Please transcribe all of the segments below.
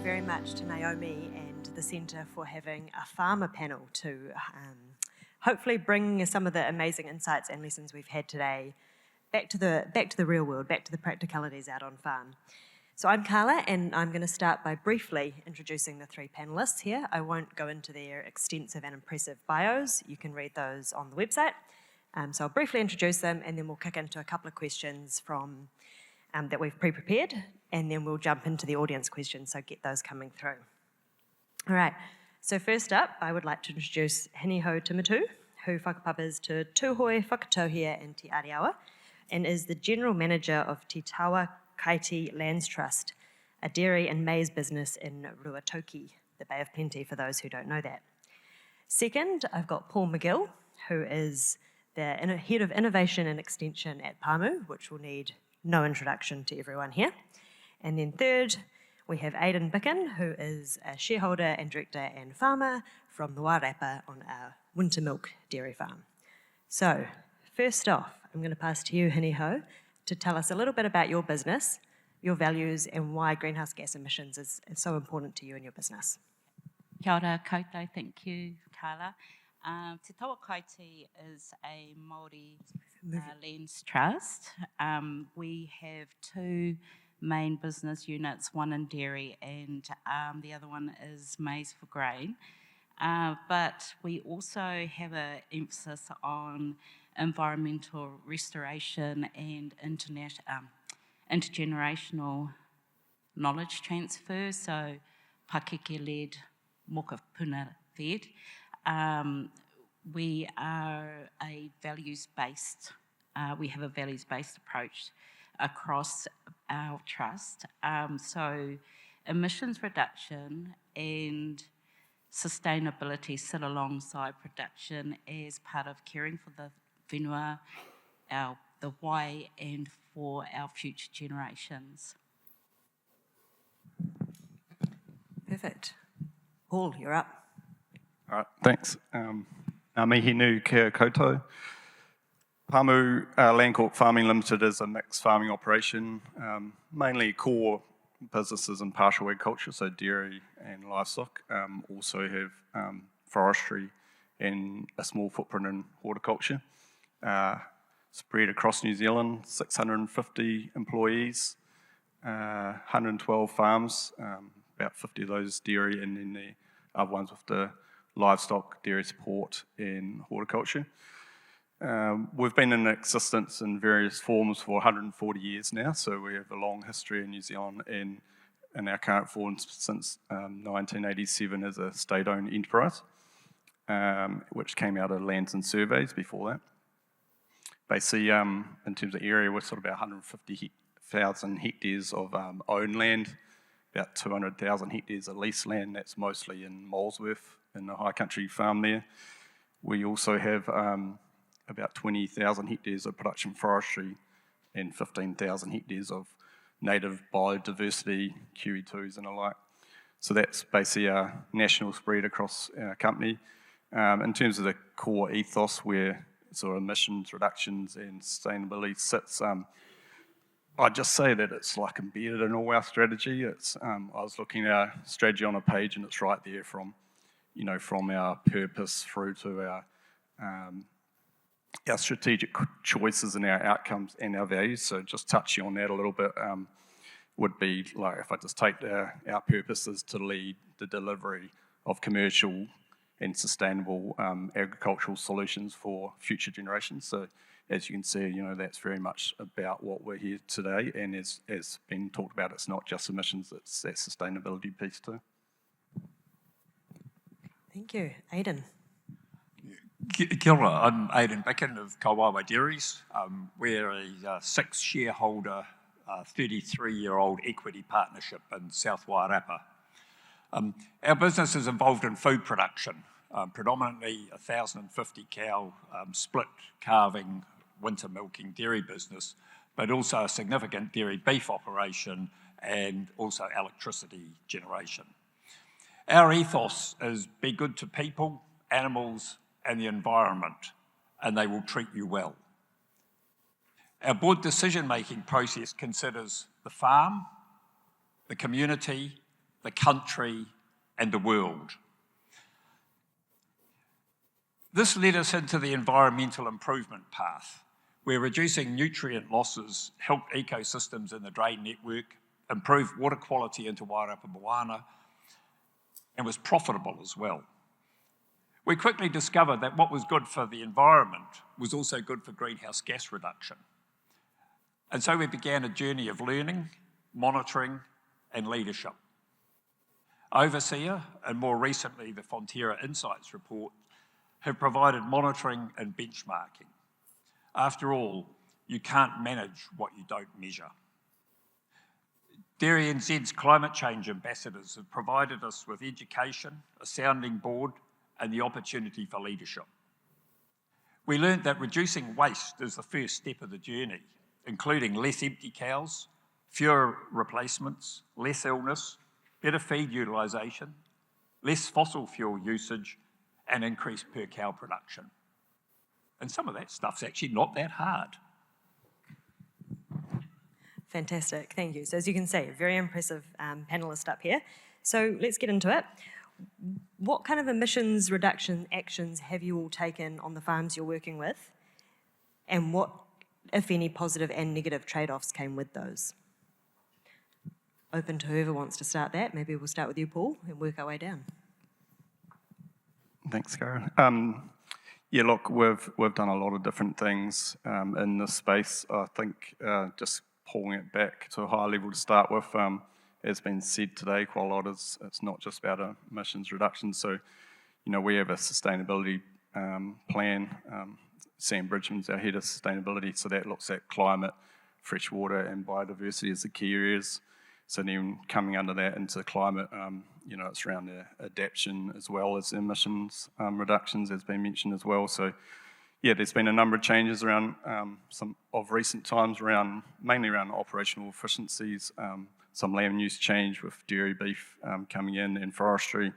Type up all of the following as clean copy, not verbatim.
you very much to Naomi and the Centre for having a farmer panel to hopefully bring some of the amazing insights and lessons we've had today back to the real world, back to the practicalities out on farm. So I'm Carla, and I'm going to start by briefly introducing the three panellists here. I won't go into their extensive and impressive bios. You can read those on the website. So I'll briefly introduce them, and then we'll kick into a couple of questions from that we've pre-prepared, and then we'll jump into the audience questions, so get those coming through. All right, so first up, I would like to introduce Hinehou Timutimu, who whakapapers to Tūhoi, Whakatauhia and Te Ariawa, and is the General Manager of Te Tawa Kaiti Lands Trust, a dairy and maize business in Ruatoki, the Bay of Plenty, for those who don't know that. Second, I've got Paul McGill, who is the Head of Innovation and Extension at Pamu, which will need no introduction to everyone here. And then third, we have Aidan Bichan, who is a shareholder and director and farmer from the Wairapa on our winter milk dairy farm. So, first off, I'm going to pass to you, Hinehou, to tell us a little bit about your business, your values, and why greenhouse gas emissions is so important to you and your business. Kia ora koutou, thank you, Carla. Te Tawa Kaiti is a Māori lands trust. We have two main business units, one in dairy and the other one is maize for grain. But we also have an emphasis on environmental restoration and intergenerational knowledge transfer, so pakeke-led, mokapuna-led. We are a values-based, we have a values-based approach across our trust. So emissions reduction and sustainability sit alongside production as part of caring for the whenua, the wai, and for our future generations. Perfect. Paul, you're up. All right, thanks. Ngā mihi nui kia koutou. Pamu Landcorp Farming Limited is a mixed farming operation, mainly core businesses in partial agriculture, so dairy and livestock. Also have forestry and a small footprint in horticulture. Spread across New Zealand, 650 employees, 112 farms, about 50 of those dairy, and then the other ones with the livestock, dairy support and horticulture. We've been in existence in various forms for 140 years now, so we have a long history in New Zealand and in our current form since 1987 as a state-owned enterprise, which came out of Lands and Surveys before that. Basically, in terms of area, we're sort of about 150,000 hectares of owned land, about 200,000 hectares of leased land. That's mostly in Molesworth, in the high country farm there. We also have about 20,000 hectares of production forestry and 15,000 hectares of native biodiversity, kiwi2s and the like. So that's basically our national spread across our company. In terms of the core ethos where sort of emissions reductions and sustainability sits, I'd just say that it's like embedded in all our strategy. It's I was looking at our strategy on a page and it's right there from our purpose through to our strategic choices and our outcomes and our values. So just touching on that a little bit would be like if I just take our purpose is to lead the delivery of commercial and sustainable agricultural solutions for future generations. So as you can see, that's very much about what we're here today, and as been talked about, it's not just emissions, it's that sustainability piece too. Thank you. Aidan. Kia ora, I'm Aidan Bichan of Kaiwaiwai Dairies. We're a 6-shareholder, 33-year-old equity partnership in South Wairapa. Our business is involved in food production, predominantly 1,050 cow split calving, winter milking dairy business, but also a significant dairy beef operation and also electricity generation. Our ethos is be good to people, animals and the environment, and they will treat you well. Our board decision-making process considers the farm, the community, the country, and the world. This led us into the environmental improvement path, where reducing nutrient losses helped ecosystems in the drain network, improved water quality into Wairapa Moana, and was profitable as well. We quickly discovered that what was good for the environment was also good for greenhouse gas reduction. And so we began a journey of learning, monitoring, and leadership. Overseer, and more recently the Fonterra Insights report, have provided monitoring and benchmarking. After all, you can't manage what you don't measure. Dairy NZ's climate change ambassadors have provided us with education, a sounding board, and the opportunity for leadership. We learned that reducing waste is the first step of the journey, including less empty cows, fewer replacements, less illness, better feed utilisation, less fossil fuel usage, and increased per cow production. And some of that stuff's actually not that hard. Fantastic, thank you. So as you can see, a very impressive panellist up here. So let's get into it. What kind of emissions reduction actions have you all taken on the farms you're working with? And what, if any, positive and negative trade-offs came with those? Open to whoever wants to start that. Maybe we'll start with you, Paul, and work our way down. Thanks, Karen. Yeah, look, we've done a lot of different things in this space. I think just pulling it back to a high level to start with, as been said today, quite a lot is it's not just about emissions reduction. So, you know, we have a sustainability plan. Sam Bridgman's our head of sustainability, so that looks at climate, fresh water, and biodiversity as the key areas. So then coming under that into climate, you know, it's around the adaptation as well as emissions reductions, as been mentioned as well. So, yeah, there's been a number of changes around some of recent times around, mainly around operational efficiencies, some land use change with dairy beef coming in and forestry,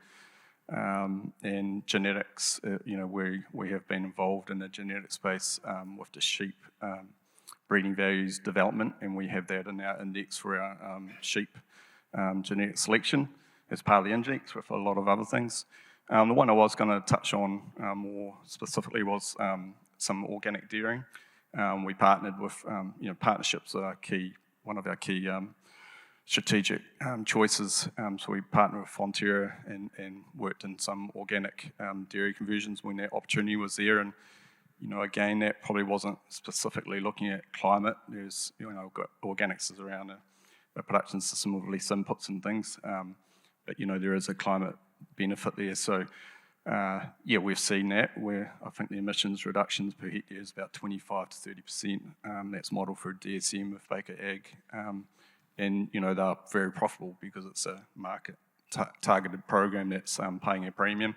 and genetics. You know, we have been involved in the genetic space with the sheep breeding values development, and we have that in our index for our sheep genetic selection as part of the index with a lot of other things. The one I was going to touch on more specifically was some organic dairying. We partnered with, you know, partnerships are key, one of our key strategic choices. So we partnered with Fonterra and worked in some organic dairy conversions when that opportunity was there. And, you know, again, that probably wasn't specifically looking at climate. There's, you know, got organics is around a production system with less inputs and things. But, you know, there is a climate benefit there. So, yeah, we've seen that where I think the emissions reductions per hectare is about 25 to 30%. That's modelled for DSM with Baker Ag. And, you know, they're very profitable because it's a market targeted program that's paying a premium.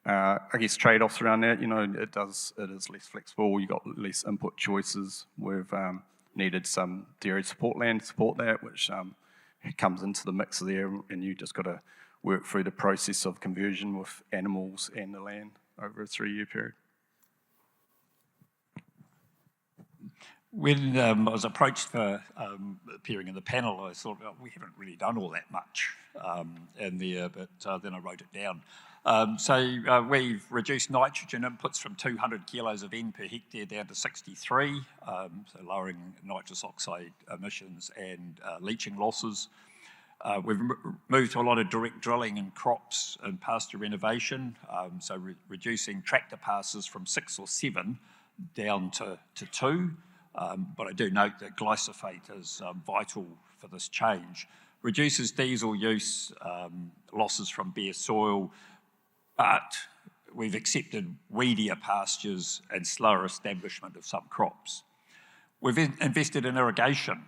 I guess trade-offs around that, you know, it is less flexible. You've got less input choices. We've needed some dairy support land to support that, which comes into the mix there, and you just got to work through the process of conversion with animals and the land over a 3-year period. When I was approached for appearing in the panel, I thought, well, we haven't really done all that much in there, but then I wrote it down. So we've reduced nitrogen inputs from 200 kilos of N per hectare down to 63, so lowering nitrous oxide emissions and leaching losses. We've moved to a lot of direct drilling in crops and pasture renovation, so reducing tractor passes from 6 or 7 down to 2. But I do note that glyphosate is vital for this change. Reduces diesel use, losses from bare soil, but we've accepted weedier pastures and slower establishment of some crops. We've invested in irrigation,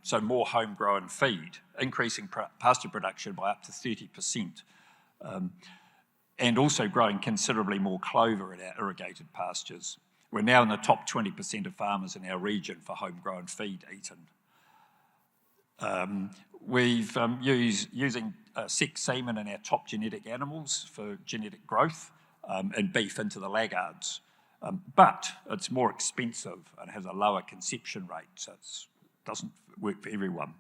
so more homegrown feed, increasing pasture production by up to 30%, and also growing considerably more clover in our irrigated pastures. We're now in the top 20% of farmers in our region for homegrown feed eaten. We've using SEC semen in our top genetic animals for genetic growth and beef into the laggards. But it's more expensive and has a lower conception rate, so it doesn't work for everyone.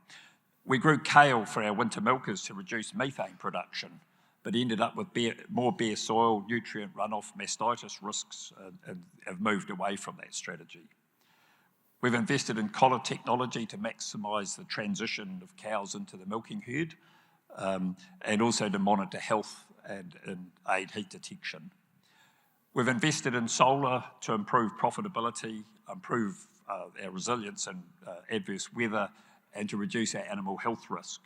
We grew kale for our winter milkers to reduce methane production, but ended up with more bare soil, nutrient runoff, mastitis risks, and have moved away from that strategy. We've invested in collar technology to maximise the transition of cows into the milking herd, and also to monitor health and aid heat detection. We've invested in solar to improve profitability, improve our resilience in adverse weather, and to reduce our animal health risk.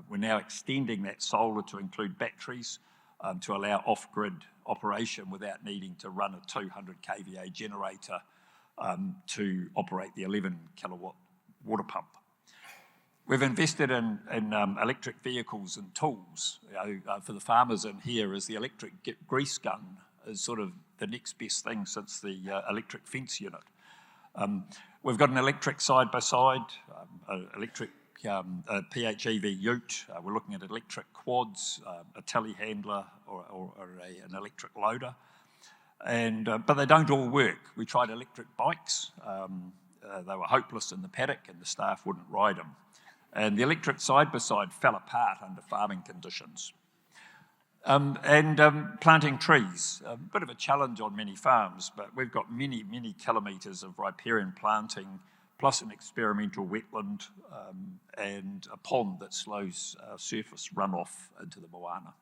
We're now extending that solar to include batteries to allow off-grid operation without needing to run a 200 kVA generator to operate the 11 kilowatt water pump. We've invested in electric vehicles and tools. For the farmers in here, is the electric grease gun is sort of the next best thing since the electric fence unit. We've got an electric side-by-side, electric PHEV ute. We're looking at electric quads, a telehandler or an electric loader. But they don't all work. We tried electric bikes. They were hopeless in the paddock and the staff wouldn't ride them. And the electric side-by-side fell apart under farming conditions. Planting trees, a bit of a challenge on many farms, but we've got many, many kilometres of riparian planting, plus an experimental wetland and a pond that slows surface runoff into the moana.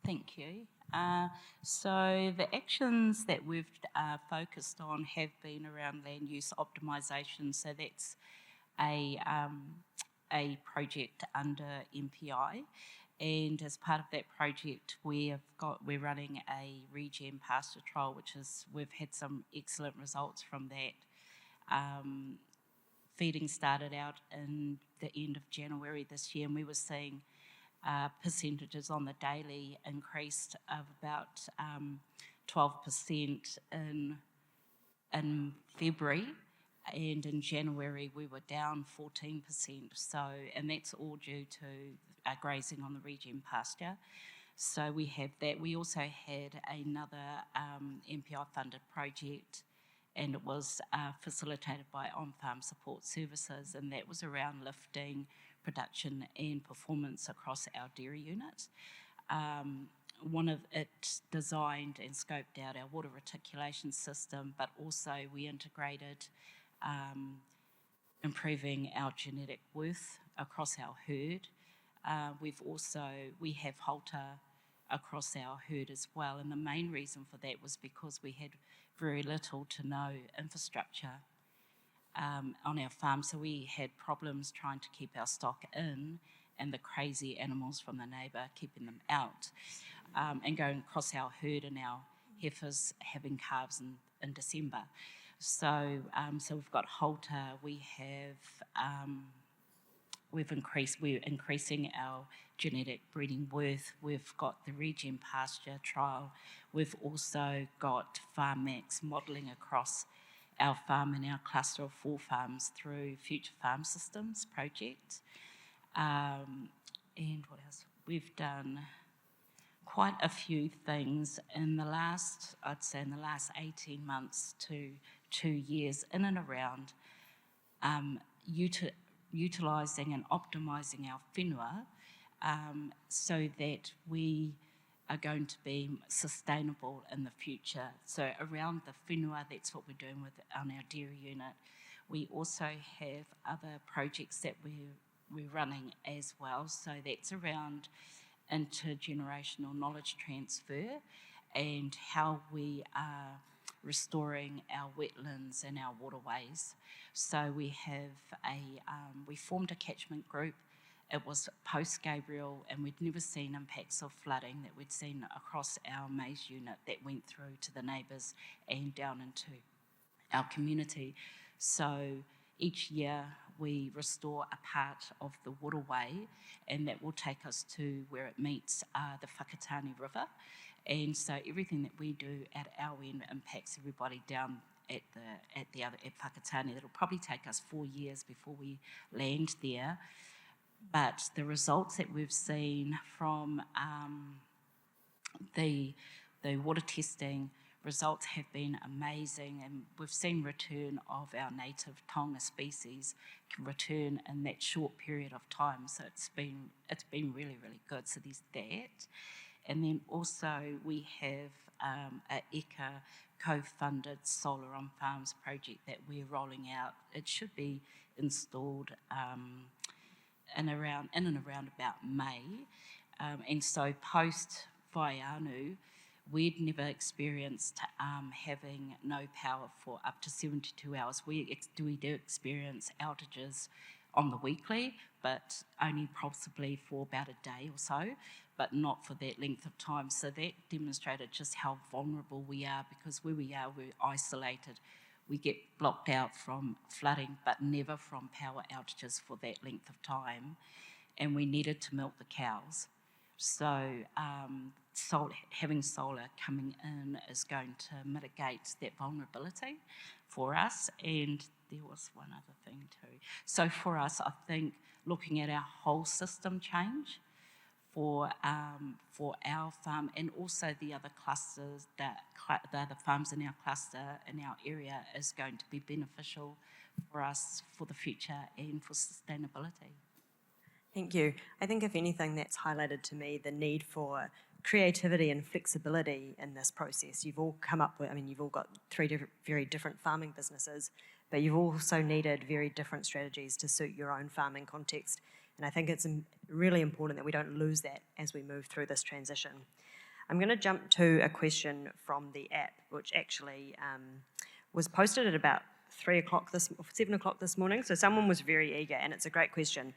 Thank you. So the actions that we've focused on have been around land use optimisation. So that's a project under MPI, and as part of that project we're running a regen pasture trial, we've had some excellent results from that. Feeding started out in the end of January this year, and we were seeing percentages on the daily increased of about 12% in February, and in January we were down 14%. So, and that's all due to grazing on the regen pasture. So we have that. We also had another MPI-funded project, and it was facilitated by On-Farm Support Services, and that was around lifting production and performance across our dairy unit. It designed and scoped out our water reticulation system, but also we integrated improving our genetic worth across our herd. We have halter across our herd as well, and the main reason for that was because we had very little to no infrastructure on our farm, so we had problems trying to keep our stock in, and the crazy animals from the neighbour keeping them out, and going across our herd and our heifers having calves in December. So we've got halter. We're increasing our genetic breeding worth. We've got the regen pasture trial. We've also got Farm Max modelling across our farm and our cluster of 4 farms through Future Farm Systems project. And what else? We've done quite a few things in the last 18 months to 2 years, in and around utilising and optimising our whenua so that we are going to be sustainable in the future. So around the whenua, that's what we're doing on our dairy unit. We also have other projects that we're running as well. So that's around intergenerational knowledge transfer and how we are restoring our wetlands and our waterways. So we formed a catchment group. It was post-Gabriel, and we'd never seen impacts of flooding that we'd seen across our maize unit that went through to the neighbours and down into our community. So each year we restore a part of the waterway, and that will take us to where it meets the Whakatane River. And so everything that we do at our end impacts everybody down at Whakatane. It'll probably take us 4 years before we land there. But the results that we've seen from the water testing results have been amazing, and we've seen return of our native Tonga species can return in that short period of time. So it's been really, really good. So there's that. And then also we have a ECA co-funded solar on farms project that we're rolling out. It should be installed in and around about May. And so post Vaianu, we'd never experienced having no power for up to 72 hours. We do experience outages on the weekly, but only possibly for about a day or so, but not for that length of time. So that demonstrated just how vulnerable we are, because where we are, we're isolated. We get blocked out from flooding, but never from power outages for that length of time. And we needed to milk the cows. So having solar coming in is going to mitigate that vulnerability for us. And there was one other thing too. So for us, I think looking at our whole system change for our farm, and also the other clusters, the other farms in our cluster, in our area, is going to be beneficial for us for the future and for sustainability. Thank you. I think if anything, that's highlighted to me the need for creativity and flexibility in this process. You've all come up with, you've all got very different farming businesses, but you've also needed very different strategies to suit your own farming context. And I think it's really important that we don't lose that as we move through this transition. I'm going to jump to a question from the app, which actually was posted at about 7 o'clock this morning. So someone was very eager, and it's a great question.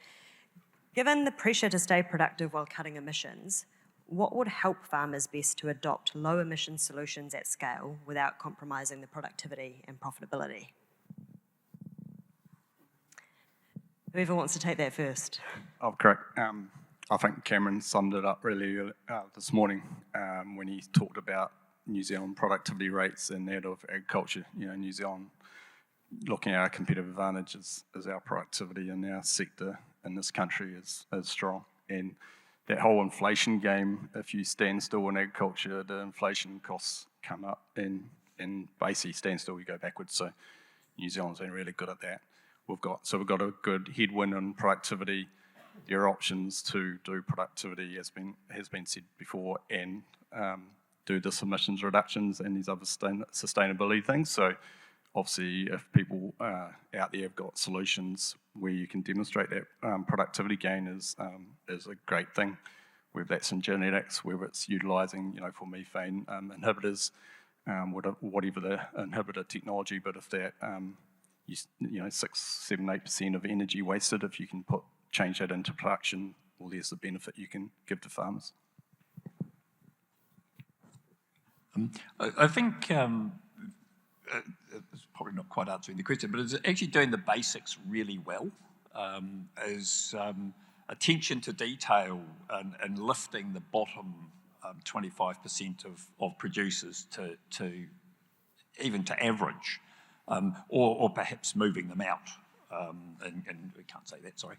Given the pressure to stay productive while cutting emissions, what would help farmers best to adopt low emission solutions at scale without compromising the productivity and profitability? Whoever wants to take that first. Oh, correct. I think Cameron summed it up really this morning when he talked about New Zealand productivity rates and that of agriculture. New Zealand, looking at our competitive advantages, is our productivity in our sector in this country is strong. And that whole inflation game, if you stand still in agriculture, the inflation costs come up, and basically stand still, you go backwards. So New Zealand's been really good at that. We've got a good headwind in productivity. There are options to do productivity, as has been said before, and do this emissions reductions and these other sustainability things. So obviously, if people out there have got solutions where you can demonstrate that productivity gain is a great thing, whether that's in genetics, whether it's utilising, for methane inhibitors, whatever the inhibitor technology. But if that 6, 7, 8% of energy wasted, if you can change that into production, well, there's the benefit you can give to farmers. I think it's probably not quite answering the question, but it's actually doing the basics really well. Is attention to detail and lifting the bottom 25% of producers to even to average, or perhaps moving them out. And we can't say that, sorry,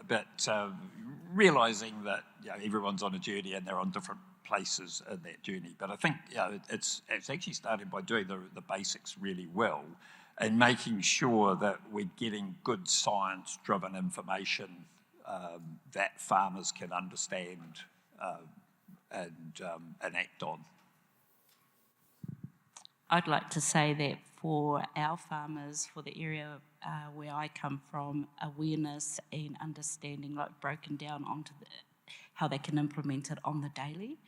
but realising that everyone's on a journey and they're on different places in that journey. But I think it's actually started by doing the basics really well and making sure that we're getting good science-driven information that farmers can understand and act on. I'd like to say that for our farmers, for the area where I come from, awareness and understanding, like broken down onto how they can implement it on the daily,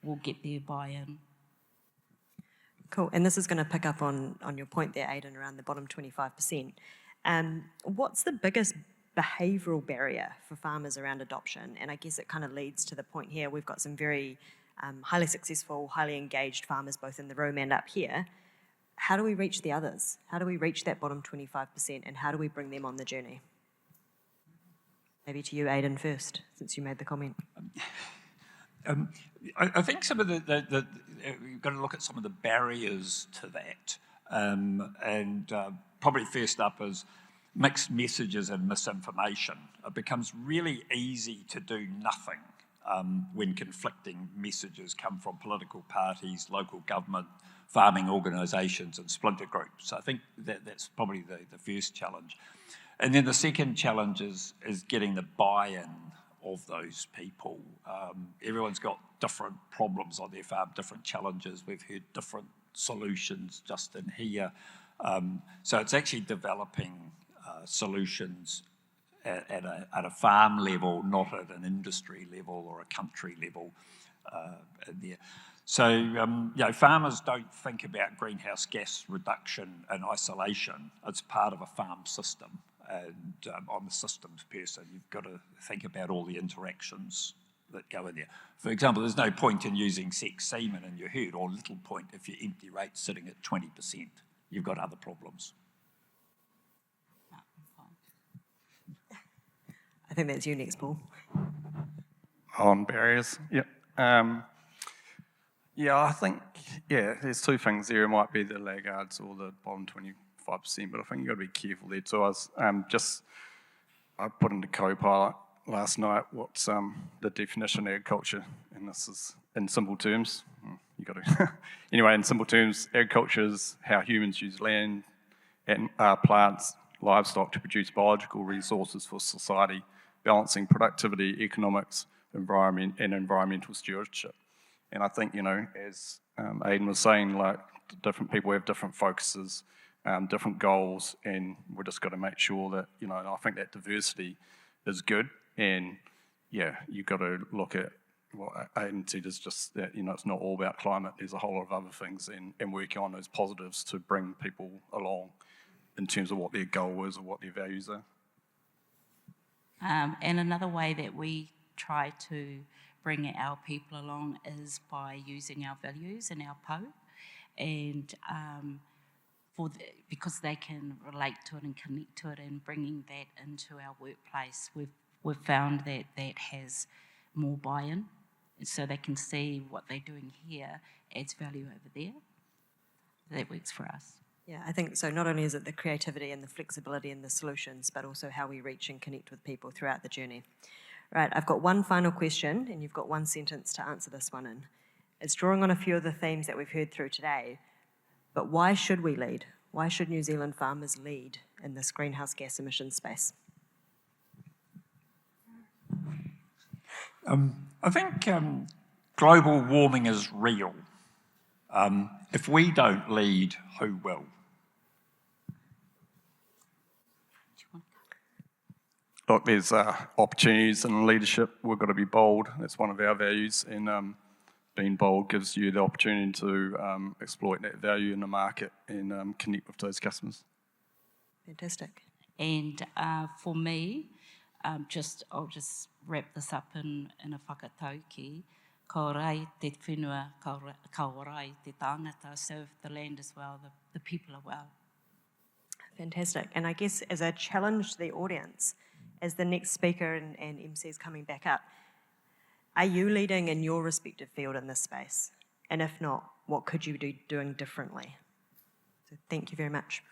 will get their buy-in. Cool, and this is going to pick up on your point there, Aidan, around the bottom 25%. What's the biggest behavioural barrier for farmers around adoption? And I guess it kind of leads to the point here. We've got some very highly successful, highly engaged farmers both in the room and up here. How do we reach the others? How do we reach that bottom 25%, and how do we bring them on the journey? Maybe to you, Aidan, first, since you made the comment. I think some of the we've got to look at some of the barriers to that, and probably first up is mixed messages and misinformation. It becomes really easy to do nothing when conflicting messages come from political parties, local government, farming organisations and splinter groups. So I think that's probably the first challenge. And then the second challenge is getting the buy-in of those people. Everyone's got different problems on their farm, different challenges. We've heard different solutions just in here. So it's actually developing solutions at a farm level, not at an industry level or a country level in there. So, farmers don't think about greenhouse gas reduction in isolation. It's part of a farm system. And I'm a systems person. You've got to think about all the interactions that go in there. For example, there's no point in using sex semen in your herd, or little point if your empty rate's sitting at 20%. You've got other problems. I think that's you next, Paul. On barriers, yep. I think, there's two things there. It might be the laggards or the bottom 25%, but I think you've got to be careful there too. I put into Copilot last night what's the definition of agriculture, and this is in simple terms. You got to anyway. In simple terms, agriculture is how humans use land and plants, livestock to produce biological resources for society, balancing productivity, economics, environment, and environmental stewardship. And I think, as Aidan was saying, like different people have different focuses, different goals, and we've just got to make sure that, I think that diversity is good. And you've got to look at what Aidan said is just that, it's not all about climate. There's a whole lot of other things and working on those positives to bring people along in terms of what their goal is or what their values are. And another way that we try to bring our people along is by using our values and our po, and because they can relate to it and connect to it, and bringing that into our workplace, we've found that has more buy-in, so they can see what they're doing here adds value over there. That works for us. Yeah, I think so. Not only is it the creativity and the flexibility and the solutions, but also how we reach and connect with people throughout the journey. Right, I've got one final question, and you've got one sentence to answer this one in. It's drawing on a few of the themes that we've heard through today, but why should we lead? Why should New Zealand farmers lead in this greenhouse gas emissions space? I think global warming is real. If we don't lead, who will? Look, there's opportunities in leadership. We've got to be bold. That's one of our values. And being bold gives you the opportunity to exploit that value in the market and connect with those customers. Fantastic. And for me, I'll just wrap this up in a whakatauki. Ka rai te whenua, ka rai te tangata, serve the land as well, the people are well. Fantastic. And I guess as a challenge to the audience, as the next speaker and MC is coming back up, are you leading in your respective field in this space? And if not, what could you be doing differently? So thank you very much.